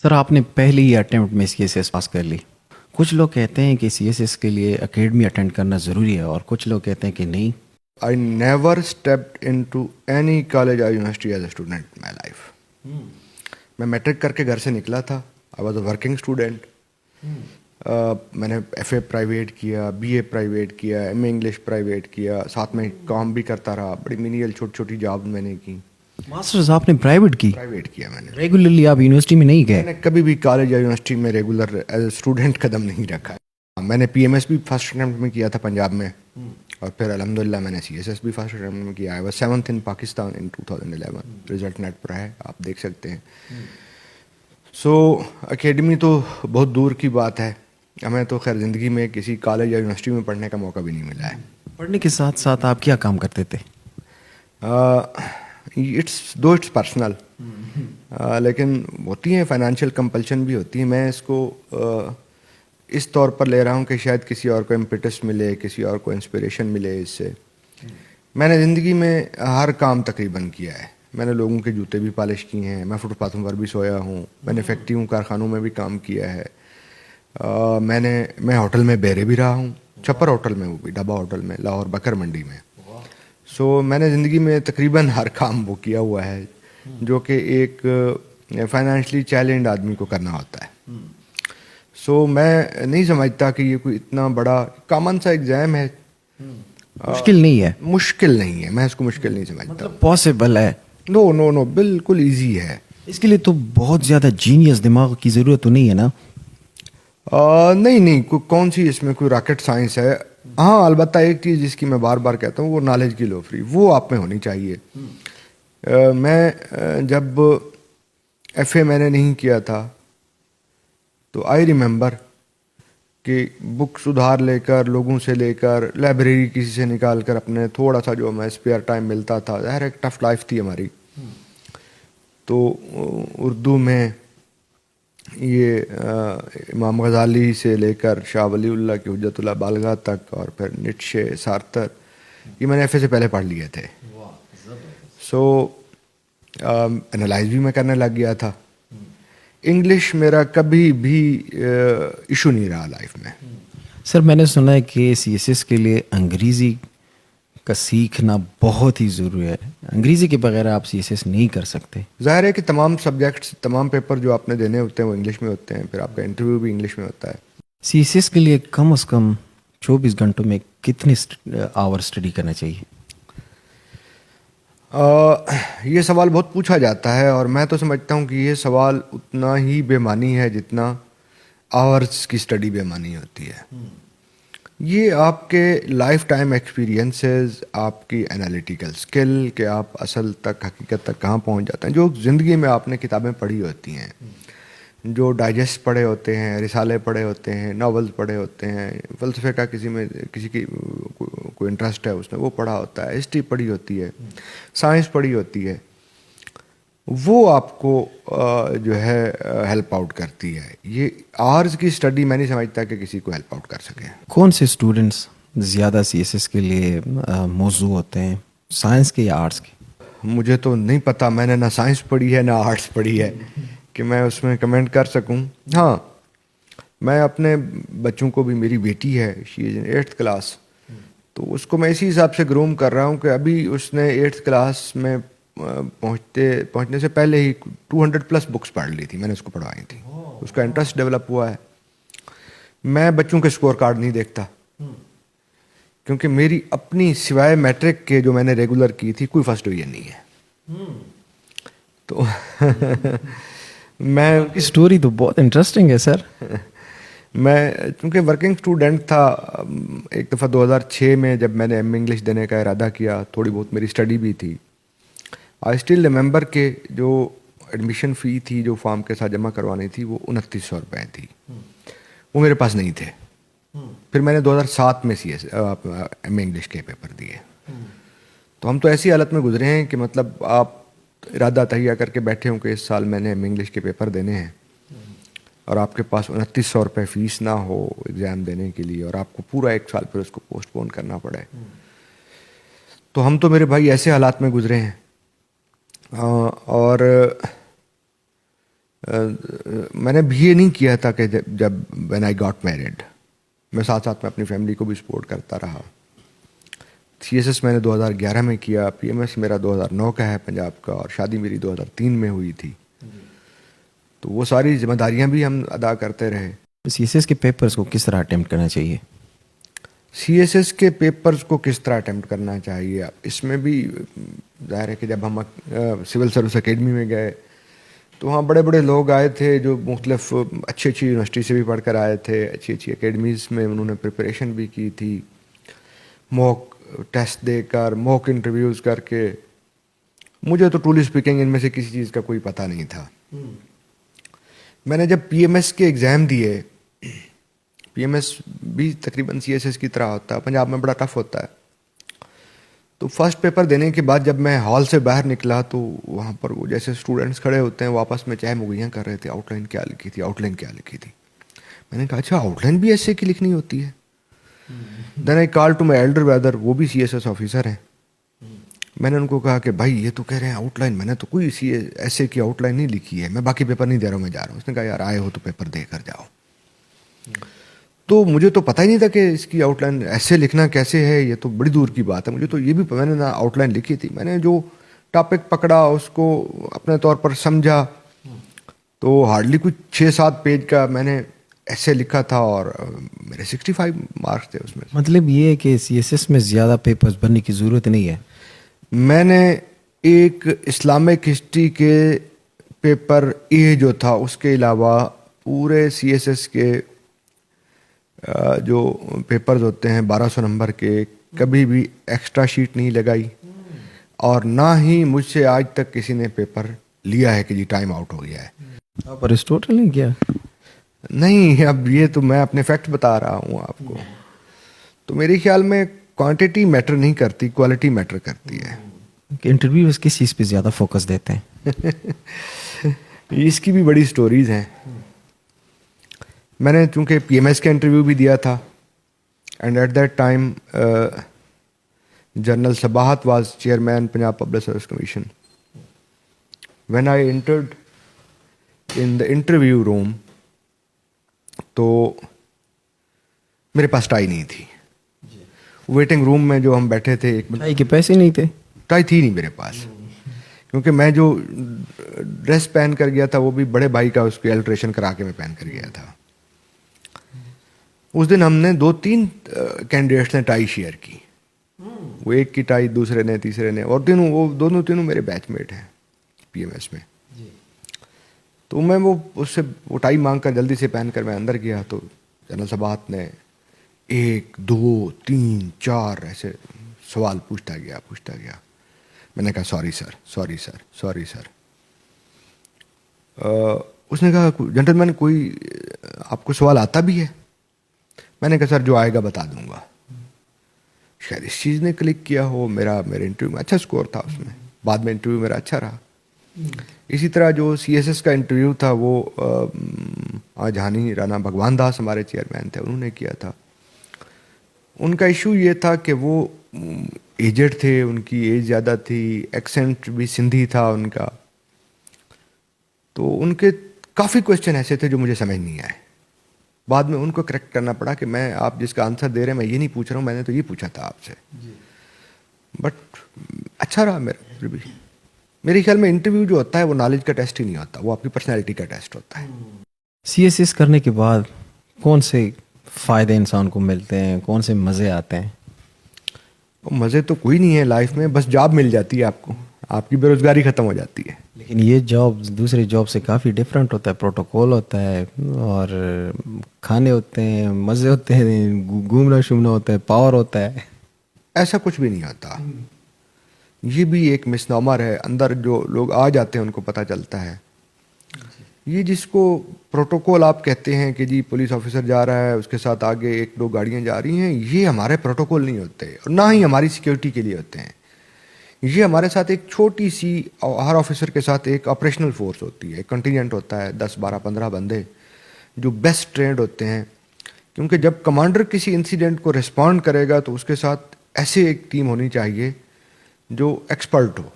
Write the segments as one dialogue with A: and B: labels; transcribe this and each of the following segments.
A: سر آپ نے پہلی ہی اٹیمپٹ میں سی ایس ایس پاس کر لی. کچھ لوگ کہتے ہیں کہ سی ایس ایس کے لیے اکیڈمی اٹینڈ کرنا ضروری ہے اور کچھ لوگ کہتے ہیں کہ نہیں.
B: I never stepped into any college or university as a student in my life. میں میٹرک کر کے گھر سے نکلا تھا. I was a working student. میں نے ایف اے پرائیویٹ کیا, بی اے پرائیویٹ کیا, ایم اے انگلش پرائیویٹ کیا, ساتھ میں کام بھی کرتا رہا. بڑی مینیل چھوٹی چھوٹی جاب میں نے کی.
A: ماسٹرز آپ نے پرائیویٹ کی؟
B: پرائیویٹ کیا میں نے.
A: ریگولرلی آپ یونیورسٹی میں نہیں گئے؟
B: میں نے کبھی بھی کالج یا یونیورسٹی میں ریگولر ایز اے اسٹوڈنٹ قدم نہیں رکھا. میں نے پی ایم ایس بھی فرسٹ اٹیمپٹ میں کیا تھا پنجاب میں, اور پھر الحمدللہ میں نے سی ایس ایس بھی فرسٹ اٹیمپٹ میں کیا. I was 7th in Pakistan in 2011. Result net پر ہے, آپ دیکھ سکتے ہیں. سو اکیڈمی تو بہت دور کی بات ہے. ہمیں تو خیر زندگی میں کسی کالج یا یونیورسٹی میں پڑھنے کا موقع بھی نہیں ملا ہے.
A: پڑھنے کے ساتھ ساتھ آپ کیا کام کرتے تھے؟
B: اٹس پرسنل, لیکن ہوتی ہیں فائنینشیل کمپلشن بھی ہوتی ہے. میں اس کو اس طور پر لے رہا ہوں کہ شاید کسی اور کو امپیٹس ملے, کسی اور کو انسپریشن ملے اس سے. میں نے زندگی میں ہر کام تقریباً کیا ہے. میں نے لوگوں کے جوتے بھی پالش کیے ہیں, میں فٹ پاتھوں پر بھی سویا ہوں, میں نے فیکٹریوں کارخانوں میں بھی کام کیا ہے. میں ہوٹل میں بیرے بھی رہا ہوں, چھپر ہوٹل میں, وہ بھی ڈبا ہوٹل میں, لاہور بکر منڈی میں. سو میں نے زندگی میں تقریباً ہر کام وہ کیا ہوا ہے جو کہ ایک فائنینشلی چیلنجڈ آدمی کو کرنا ہوتا ہے. سو میں نہیں سمجھتا کہ یہ کوئی اتنا بڑا کامن سا ایگزام ہے.
A: مشکل نہیں ہے؟
B: مشکل نہیں ہے, میں اس کو مشکل نہیں سمجھتا.
A: مطلب پاسبل ہے؟
B: نو بالکل ایزی ہے.
A: اس کے لیے تو بہت زیادہ جینیس دماغ کی ضرورت تو نہیں ہے نا؟
B: نہیں, کون سی اس میں کوئی راکٹ سائنس ہے. ہاں البتہ ایک چیز جس کی میں بار بار کہتا ہوں, وہ نالج کی لوفری, وہ آپ میں ہونی چاہیے. میں جب ایف اے میں نے نہیں کیا تھا تو آئی ریممبر کہ بکس ادھار لے کر, لوگوں سے لے کر, لائبریری کسی سے نکال کر, اپنے تھوڑا سا جو ہمیں اسپیئر ٹائم ملتا تھا, ظاہر ایک ٹف لائف تھی ہماری, تو اردو میں یہ امام غزالی سے لے کر شاہ ولی اللہ کی حجت اللہ بالغاہ تک, اور پھر نیٹشے, سارتر, یہ میں نے ایف اے سے پہلے پڑھ لیے تھے. سو انالائز بھی میں کرنے لگ گیا تھا. انگلش میرا کبھی بھی ایشو نہیں رہا لائف میں.
A: سر میں نے سنا ہے کہ سی ایس ایس کے لیے انگریزی کا سیکھنا بہت ہی ضروری ہے. انگریزی کے بغیر آپ سی ایس ایس نہیں کر سکتے.
B: ظاہر ہے کہ تمام سبجیکٹس, تمام پیپر جو آپ نے دینے ہوتے ہیں وہ انگلش میں ہوتے ہیں, پھر آپ کا انٹرویو بھی انگلش میں ہوتا ہے.
A: سی ایس ایس کے لیے کم از کم 24 گھنٹوں میں کتنے آور اسٹڈی کرنا چاہیے؟
B: یہ سوال بہت پوچھا جاتا ہے, اور میں تو سمجھتا ہوں کہ یہ سوال اتنا ہی بے معنی ہے جتنا آورس کی اسٹڈی بے معنی ہوتی ہے. یہ آپ کے لائف ٹائم ایکسپیرینسز, آپ کی انالیٹیکل سکل, کہ آپ اصل تک, حقیقت تک کہاں پہنچ جاتے ہیں. جو زندگی میں آپ نے کتابیں پڑھی ہوتی ہیں, جو ڈائجسٹ پڑھے ہوتے ہیں, رسالے پڑھے ہوتے ہیں, ناولز پڑھے ہوتے ہیں, فلسفے کا کسی کی کوئی انٹرسٹ ہے اس نے وہ پڑھا ہوتا ہے, ہسٹری پڑھی ہوتی ہے, سائنس پڑھی ہوتی ہے, وہ آپ کو جو ہے ہیلپ آؤٹ کرتی ہے. یہ آرز کی اسٹڈی میں نہیں سمجھتا کہ کسی کو ہیلپ آؤٹ کر سکے.
A: کون سے اسٹوڈنٹس زیادہ سی ایس ایس کے لیے موضوع ہوتے ہیں, سائنس کے یا آرٹس کے؟
B: مجھے تو نہیں پتہ, میں نے نہ سائنس پڑھی ہے نہ آرٹس پڑھی ہے کہ میں اس میں کمنٹ کر سکوں. ہاں میں اپنے بچوں کو بھی, میری بیٹی ہے, شی از ان 8th کلاس, تو اس کو میں اسی حساب سے گروم کر رہا ہوں کہ ابھی اس نے 8th کلاس میں پہنچنے سے پہلے ہی 200+ بکس پڑھ لی تھی, میں نے اس کو پڑھوائی تھی. اس کا انٹرسٹ ڈیولپ ہوا ہے. میں بچوں کے اسکور کارڈ نہیں دیکھتا, کیونکہ میری اپنی سوائے میٹرک کے جو میں نے ریگولر کی تھی کوئی فرسٹ ڈویژن نہیں ہے. تو میں
A: اسٹوری تو بہت انٹرسٹنگ ہے سر.
B: میں چونکہ ورکنگ اسٹوڈنٹ تھا, ایک دفعہ 2006 میں جب میں نے ایم انگلش دینے کا ارادہ کیا, تھوڑی بہت میری اسٹڈی بھی تھی. آئی اسٹل ریممبر کہ جو ایڈمیشن فی تھی جو فارم کے ساتھ جمع کروانی تھی وہ 2900 روپے تھی, وہ میرے پاس نہیں تھے. پھر میں نے 2007 میں ایم انگلش کے پیپر دیے. تو ہم تو ایسی حالت میں گزرے ہیں کہ مطلب آپ ارادہ تہیہ کر کے بیٹھے ہوں کہ اس سال میں نے ایم انگلش کے پیپر دینے ہیں, اور آپ کے پاس 2900 روپے فیس نہ ہو ایگزام دینے کے لیے, اور آپ کو پورا 1 سال پھر اس کو پوسٹ پون کرنا پڑے. تو ہم تو میرے بھائی ایسے حالات میں گزرے ہیں. اور میں نے BA نہیں کیا تھا کہ جب when I got married میں ساتھ ساتھ میں اپنی فیملی کو بھی سپورٹ کرتا رہا. CSS میں نے 2011 میں کیا, PMS میرا 2009 کا ہے پنجاب کا, اور شادی میری 2003 میں ہوئی تھی. تو وہ ساری ذمہ داریاں بھی ہم ادا کرتے رہے.
A: CSS کے پیپرز کو کس طرح اٹیمپٹ کرنا چاہیے؟
B: CSS کے پیپرز کو کس طرح اٹیمپٹ کرنا چاہیے, اس میں بھی ظاہر ہے کہ جب ہم سول سروس اکیڈمی میں گئے تو وہاں بڑے بڑے لوگ آئے تھے جو مختلف اچھی اچھی یونیورسٹی سے بھی پڑھ کر آئے تھے, اچھی اچھی اکیڈمیز میں انہوں نے پریپریشن بھی کی تھی, موک ٹیسٹ دے کر, موک انٹرویوز کر کے. مجھے تو ٹرولی اسپیکنگ ان میں سے کسی چیز کا کوئی پتہ نہیں تھا. میں نے جب PMS کے ایگزام دیے, PMS بھی تقریباً CSS کی طرح ہوتا ہے, پنجاب میں بڑا ٹف ہوتا ہے. تو فرسٹ پیپر دینے کے بعد جب میں ہال سے باہر نکلا تو وہاں پر وہ جیسے اسٹوڈنٹس کھڑے ہوتے ہیں وہ آپس میں چائے مغیاں کر رہے تھے, آؤٹ لائن کیا لکھی تھی, آؤٹ لائن کیا لکھی تھی. میں نے کہا اچھا آؤٹ لائن بھی ایسے کی لکھنی ہوتی ہے. Then I call to my elder brother, وہ بھی CSS آفیسر ہیں. میں نے ان کو کہا کہ بھائی یہ تو کہہ رہے ہیں آؤٹ لائن, میں نے تو کوئی ایسے کی آؤٹ لائن نہیں لکھی ہے, میں باقی پیپر نہیں دے رہا ہوں, میں جا رہا ہوں. اس نے کہا یار آئے ہو تو پیپر دے کر جاؤ. تو مجھے تو پتہ ہی نہیں تھا کہ اس کی آؤٹ لائن ایسے لکھنا کیسے ہے, یہ تو بڑی دور کی بات ہے. مجھے تو یہ بھی میں نے نہ آؤٹ لائن لکھی تھی, میں نے جو ٹاپک پکڑا اس کو اپنے طور پر سمجھا, تو ہارڈلی کچھ 6-7 پیج کا میں نے ایسے لکھا تھا اور میرے 65 مارکس تھے اس میں.
A: مطلب یہ ہے کہ CSS میں زیادہ پیپرز بھرنے کی ضرورت نہیں ہے.
B: میں نے ایک اسلامک ہسٹری کے پیپر A جو تھا اس کے علاوہ پورے CSS کے جو پیپرز ہوتے ہیں 1200 نمبر کے, کبھی بھی ایکسٹرا شیٹ نہیں لگائی, اور نہ ہی مجھ سے آج تک کسی نے پیپر لیا ہے کہ جی ٹائم آؤٹ ہو گیا ہے.
A: آپ ارسٹوٹل نہیں کیا؟
B: نہیں, اب یہ تو میں اپنے فیکٹ بتا رہا ہوں آپ کو. تو میرے خیال میں کوانٹٹی میٹر نہیں کرتی, کوالٹی میٹر کرتی ہے.
A: کہ انٹرویو کس چیز پہ زیادہ فوکس دیتے ہیں؟
B: اس کی بھی بڑی سٹوریز ہیں. میں نے چونکہ PMS کا انٹرویو بھی دیا تھا, and at that time general Sabahat was chairman Punjab public service commission. When I entered in the interview room تو میرے پاس ٹائی نہیں تھی. ویٹنگ روم میں جو ہم بیٹھے تھے, ایک
A: ٹائی کے پیسے نہیں تھے,
B: ٹائی تھی نہیں میرے پاس, کیونکہ میں جو ڈریس پہن کر گیا تھا وہ بھی بڑے بھائی کا اس کی الٹریشن کرا کے میں پہن کر گیا تھا. اس دن ہم نے 2-3 کینڈیڈیٹس نے ٹائی شیئر کی, وہ ایک کی ٹائی دوسرے نے, تیسرے نے, اور دونوں میرے بیچ میٹ ہیں PMS میں. تو میں اس سے وہ ٹائی مانگ کر جلدی سے پہن کر میں اندر گیا, تو جنرل صباحت نے 1 2 3 4 ایسے سوال پوچھتا گیا. میں نے کہا سوری سر. اس نے کہا جنٹل مین کوئی آپ کو سوال آتا بھی ہے؟ میں نے کہا سر جو آئے گا بتا دوں گا. شاید اس چیز نے کلک کیا ہو, میرے انٹرویو میں اچھا سکور تھا اس میں, بعد میں انٹرویو میرا اچھا رہا. اسی طرح جو CSS کا انٹرویو تھا وہ جہانی رانا بھگوان داس ہمارے چیئرمین تھے, انہوں نے کیا تھا. ان کا ایشو یہ تھا کہ وہ ایجڈ تھے, ان کی ایج زیادہ تھی, ایکسنٹ بھی سندھی تھا ان کا, تو ان کے کافی کوشچن ایسے تھے جو مجھے سمجھ نہیں آئے. بعد میں ان کو کریکٹ کرنا پڑا کہ میں آپ جس کا آنسر دے رہے ہیں میں یہ نہیں پوچھ رہا ہوں, میں نے تو یہ پوچھا تھا آپ سے. بٹ اچھا رہا پھر بھی. میرے خیال میں انٹرویو جو ہوتا ہے وہ نالج کا ٹیسٹ ہی نہیں ہوتا, وہ آپ کی پرسنالٹی کا ٹیسٹ ہوتا ہے.
A: CSS کرنے کے بعد کون سے فائدے انسان کو ملتے ہیں, کون سے مزے آتے ہیں؟
B: مزے تو کوئی نہیں ہے لائف میں, بس جاب مل جاتی ہے آپ کو, آپ کی بے روزگاری ختم ہو جاتی ہے.
A: لیکن یہ جاب دوسرے جاب سے کافی ڈفرینٹ ہوتا ہے, پروٹوکول ہوتا ہے, اور کھانے ہوتے ہیں, مزے ہوتے ہیں, گھومنا شومنا ہوتا ہے, پاور ہوتا ہے.
B: ایسا کچھ بھی نہیں ہوتا. یہ بھی ایک مسنومر ہے, اندر جو لوگ آ جاتے ہیں ان کو پتہ چلتا ہے. یہ جس کو پروٹوکول آپ کہتے ہیں کہ جی پولیس آفیسر جا رہا ہے, اس کے ساتھ آگے 1-2 گاڑیاں جا رہی ہیں, یہ ہمارے پروٹوکول نہیں ہوتے, اور نہ ہی ہماری سیکیورٹی کے لیے ہوتے ہیں. یہ ہمارے ساتھ ایک چھوٹی سی, ہر آفیسر کے ساتھ ایک آپریشنل فورس ہوتی ہے, ایک کنٹینجنٹ ہوتا ہے 10-12-15 بندے جو بیسٹ ٹرینڈ ہوتے ہیں. کیونکہ جب کمانڈر کسی انسیڈنٹ کو رسپونڈ کرے گا تو اس کے ساتھ ایسے ایک ٹیم ہونی چاہیے جو ایکسپرٹ ہو.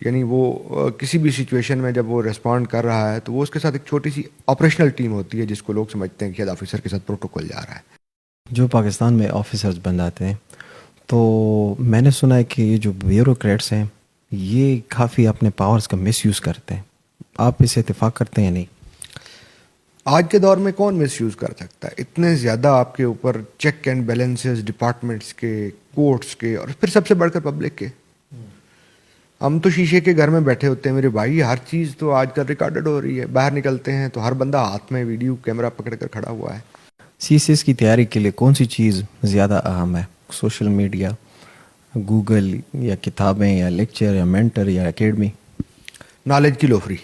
B: یعنی وہ کسی بھی سچویشن میں جب وہ ریسپونڈ کر رہا ہے تو وہ اس کے ساتھ ایک چھوٹی سی آپریشنل ٹیم ہوتی ہے جس کو لوگ سمجھتے ہیں کہ شاید آفیسر کے ساتھ پروٹوکول جا رہا ہے.
A: جو پاکستان میں آفیسرز بن جاتے ہیں تو میں نے سنا ہے کہ یہ جو بیوروکریٹس ہیں یہ کافی اپنے پاورز کا مس یوز کرتے ہیں. آپ اس سے اتفاق کرتے ہیں؟ نہیں.
B: آج کے دور میں کون مس یوز کر سکتا ہے؟ اتنے زیادہ آپ کے اوپر چیک اینڈ بیلنسز ڈپارٹمنٹس کے، کورٹس کے، اور پھر سب سے بڑھ کر پبلک کے. ہم تو شیشے کے گھر میں بیٹھے ہوتے ہیں میرے بھائی، ہر چیز تو آج کل ریکارڈڈ ہو رہی ہے. باہر نکلتے ہیں تو ہر بندہ ہاتھ میں ویڈیو کیمرہ پکڑ کر کھڑا ہوا ہے.
A: سی ایس ایس کی تیاری کے لیے کون سی چیز زیادہ اہم ہے؟ سوشل میڈیا، گوگل، یا کتابیں، یا لیکچر، یا مینٹر، یا اکیڈمی؟
B: نالج کی لوفری،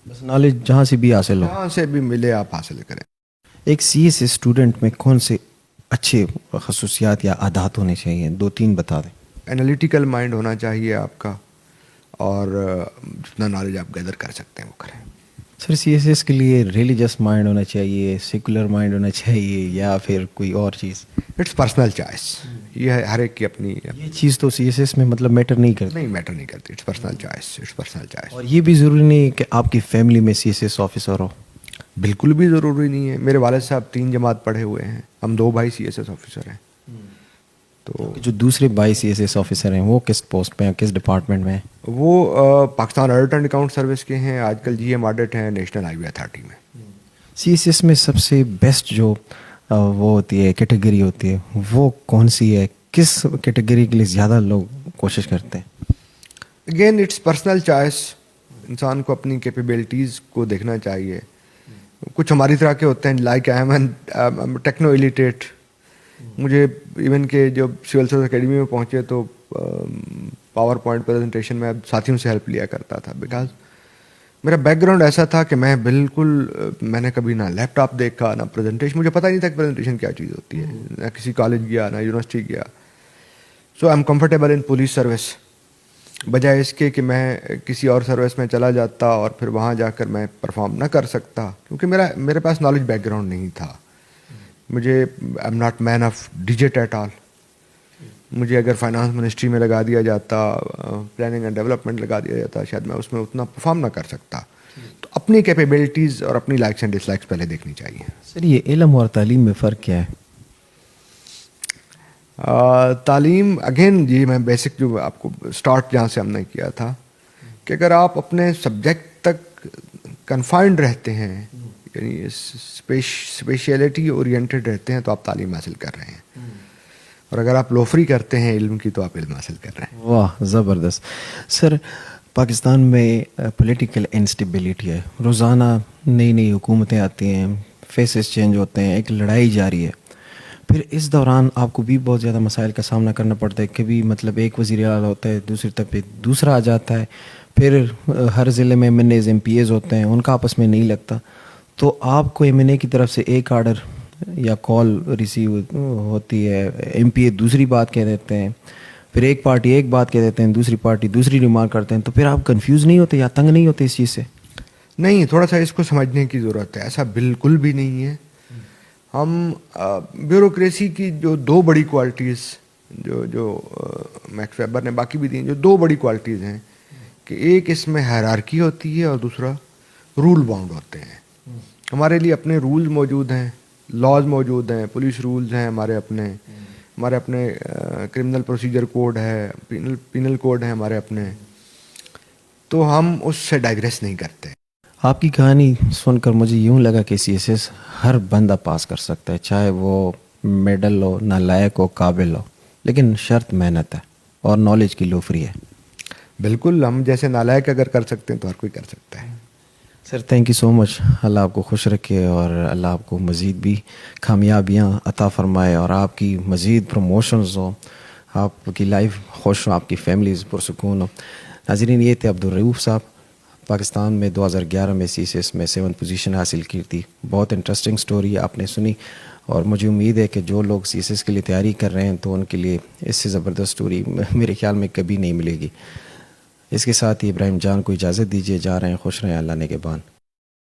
A: بس نالج جہاں سے بھی حاصل ہو،
B: جہاں سے بھی ملے آپ حاصل کریں.
A: ایک سی ایس ایس اسٹوڈنٹ میں کون سے اچھے خصوصیات یا عادات ہونے چاہیے؟ 2-3 بتا دیں.
B: انالیٹیکل مائنڈ ہونا چاہیے آپ کا، اور جتنا نالج آپ گیدر کر سکتے ہیں وہ کریں.
A: سر سی ایس ایس کے لیے ریلیجس مائنڈ ہونا چاہیے، سیکولر مائنڈ ہونا چاہیے، یا پھر کوئی اور چیز؟
B: It's personal choice. یہ ہے ہر ایک کی اپنی.
A: یہ چیز تو سی ایس ایس میں مطلب میٹر نہیں کرتی؟
B: نہیں میٹر نہیں کرتی. It's personal choice, it's personal choice.
A: اور یہ بھی ضروری نہیں ہے کہ آپ کی فیملی میں سی ایس ایس آفیسر ہو؟
B: بالکل بھی ضروری نہیں ہے. میرے والد صاحب 3 جماعت پڑھے ہوئے ہیں، ہم 2 بھائی سی ایس ایس آفیسر ہیں. تو
A: جو دوسرے 22 سی ایس ایس آفیسر ہیں وہ کس پوسٹ پہ ہیں، کس ڈپارٹمنٹ میں ہیں؟
B: وہ Pakistan audit and account service کے ہیں، آج کل جی ایم آڈٹ ہیں نیشنل ہائی وے اتھارٹی میں.
A: سی ایس ایس میں سب سے بیسٹ جو وہ ہوتی ہے کیٹیگری ہوتی ہے وہ کون سی ہے؟ کس کیٹیگری کے لیے زیادہ لوگ کوشش کرتے ہیں؟
B: Again it's personal choice. انسان کو اپنی کیپیبلٹیز کو دیکھنا چاہیے. کچھ ہماری طرح کے ہوتے ہیں، لائک آئی ایم ٹیکنو ایلیٹیٹ. مجھے ایون کہ جب سول سروس اکیڈمی میں پہنچے تو پاور پوائنٹ پریزنٹیشن میں ساتھیوں سے ہیلپ لیا کرتا تھا، بیکاز میرا بیک گراؤنڈ ایسا تھا کہ میں نے کبھی نہ لیپ ٹاپ دیکھا نہ پریزنٹیشن. مجھے پتہ ہی نہیں تھا کہ پریزنٹیشن کیا چیز ہوتی ہے. نہ کسی کالج گیا نہ یونیورسٹی گیا. So I am comfortable in police service, بجائے اس کے کہ میں کسی اور سروس میں چلا جاتا اور پھر وہاں جا کر میں پرفارم نہ کر سکتا، کیونکہ میرے پاس نالج بیک گراؤنڈ نہیں تھا. مجھے I am not man of digit at all. مجھے اگر فائنانس منسٹری میں لگا دیا جاتا، پلاننگ اینڈ ڈیولپمنٹ لگا دیا جاتا، شاید میں اس میں اتنا پرفارم نہ کر سکتا. تو اپنی کیپیبلٹیز اور اپنی لائکس اینڈ ڈس لائکس پہلے دیکھنی چاہیے.
A: سر یہ علم اور تعلیم میں فرق کیا ہے؟
B: تعلیم اگین جی میں بیسک جو آپ کو اسٹارٹ جہاں سے ہم نے کیا تھا کہ اگر آپ اپنے سبجیکٹ تک کنفائنڈ رہتے ہیں، یعنی اسپیشلٹی اورینٹیڈ رہتے ہیں، تو آپ تعلیم حاصل کر رہے ہیں. اور اگر آپ لوفری کرتے ہیں علم کی تو آپ علم حاصل کر رہے ہیں.
A: واہ زبردست. سر پاکستان میں پولیٹیکل انسٹیبلٹی ہے، روزانہ نئی نئی حکومتیں آتی ہیں، فیسز چینج ہوتے ہیں، ایک لڑائی جاری ہے. پھر اس دوران آپ کو بھی بہت زیادہ مسائل کا سامنا کرنا پڑتا ہے. کبھی مطلب ایک وزیر اعلیٰ ہوتا ہے، دوسری طرف پہ دوسرا آ جاتا ہے، پھر ہر ضلع میں M N As M P As ہوتے ہیں، ان کا آپس میں نہیں لگتا. تو آپ کو ایم این اے کی طرف سے ایک آرڈر یا کال ریسیو ہوتی ہے، ایم پی اے دوسری بات کہہ دیتے ہیں، پھر ایک پارٹی ایک بات کہہ دیتے ہیں، دوسری پارٹی دوسری ریمارک کرتے ہیں. تو پھر آپ کنفیوز نہیں ہوتے یا تنگ نہیں ہوتے اس چیز سے؟
B: نہیں، تھوڑا سا اس کو سمجھنے کی ضرورت ہے. ایسا بالکل بھی نہیں ہے. ہم بیوروکریسی کی جو 2 بڑی کوالٹیز جو میکس ویبر نے باقی بھی دی ہیں، جو 2 بڑی کوالٹیز ہیں کہ ایک اس میں ہائرارکی ہوتی ہے اور دوسرا رول باؤنڈ ہوتے ہیں. ہمارے لیے اپنے رولز موجود ہیں، لاز موجود ہیں، پولیس رولز ہیں ہمارے اپنے کرمنل پروسیجر کوڈ ہے، پینل کوڈ ہے ہمارے اپنے. تو ہم اس سے ڈائگریس نہیں کرتے.
A: آپ کی کہانی سن کر مجھے یوں لگا کہ سی ایس ایس ہر بندہ پاس کر سکتا ہے، چاہے وہ میڈل ہو، نالائق ہو، قابل ہو، لیکن شرط محنت ہے اور نالج کی لوفری ہے.
B: بالکل، ہم جیسے نالائق اگر کر سکتے ہیں تو ہر کوئی کر سکتا ہے.
A: سر تھینک یو سو مچ. اللہ آپ کو خوش رکھے اور اللہ آپ کو مزید بھی کامیابیاں عطا فرمائے اور آپ کی مزید پروموشنز ہو، آپ کی لائف خوش ہو، آپ کی فیملیز پرسکون ہو. ناظرین، یہ تھے عبدالرؤف صاحب. پاکستان میں 2011 میں سی ایس ایس میں 7th پوزیشن حاصل کی تھی. بہت انٹرسٹنگ سٹوری آپ نے سنی اور مجھے امید ہے کہ جو لوگ سی ایس ایس کے لیے تیاری کر رہے ہیں تو ان کے لیے اس سے زبردست سٹوری میرے خیال میں کبھی نہیں ملے گی. اس کے ساتھ ہی ابراہیم جان کو اجازت دیجیے، جا رہے ہیں. خوش رہیں، اللہ نگہبان.